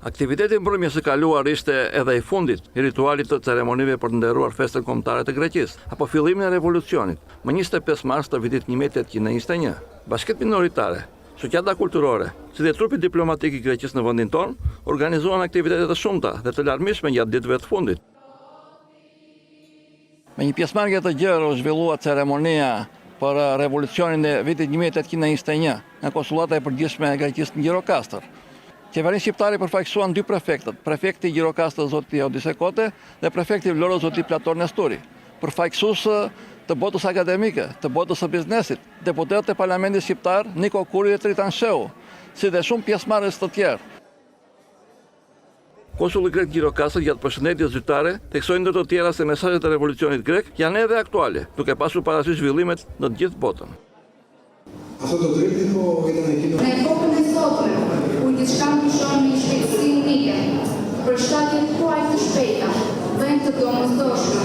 Aktiviteti mbrëmjes së kaluar ishte edhe i fundit i ritualit të ceremonive për të nderuar festën kombëtare të Greqisë, apo fillimin e revolucionit, më 25 mars të vitit 1821. Bashkiet minoritare, shoqata kulturore, si dhe trupi diplomatik i Greqisë në vendin tonë, organizuan aktivitete të shumta dhe të larmishme gjatë ditëve të fundit. Me një pjesëmarrje të gjerë u zhvillua ceremonia për revolucionin e vitit 1821 nga konsullata e përgjithshme e Greqisë në Gjirokastër. Qeverinë shqiptare përfaqësuan 2 prefektët, prefekti i Gjirokastër zoti Odise Kote dhe prefekti i Vlorës zoti Plator Nesturi, përfaqësues të botës akademike, të botës së biznesit, deputetët e Parlamentit shqiptar Niko Kuri dhe Tritan Sheu, si dhe shumë pjesëmarrës të tjerë. Konsulli grek Gjirokastër gjatë përshëndetjes zyrtare theksoi ndër të tjera se mesazhet e revolucionit grek janë edhe aktuale, duke pasur parasysh zhvillimet në të gjithë botën. Në epokën e sotme, kur gjithçka ndryshon me shpejtësi unike, përshtatjet tuaj të shpejta, vend të domosdoshme.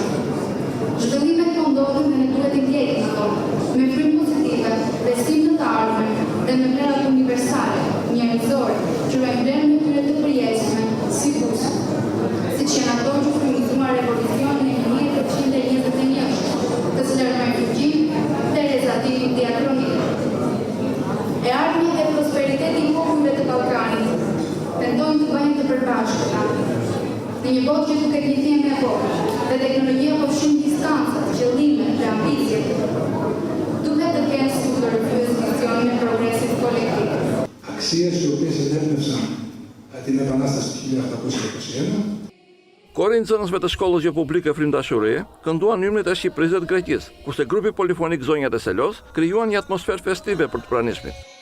Zhvillimet po ndodhin dhe ne duhet i ndjekim ato, me frymë pozitive, besim në të ardhmen dhe me vlerat universale, njerëzore, që vlerën e tyre të përjetshme, si bus, siç janë ato që frymëzuan revolucionin e 1821, të cilën me fuqin Tereza Diakroni. E ardhmja dhe prosperiteti i popujve të Ballkanit tentojnë të bëjnë të përbashkëta. Në një botë që duket një temë e vogël, dhe teknologjia po fshin distanca, qëllime dhe ambicje, duhet të kenë si përfyes visionin e progresit kolektiv. Αξίες οι οποίες ενέπνευσαν την Επανάσταση του 1821. Kori i nxënësve të shkollës jo publike Frym Dashuri kënduan himnet e Shqipërisë dhe të Greqisë, kurse grupi polifonik Zonjat e Selos krijuan një atmosferë festive për të pranishmit.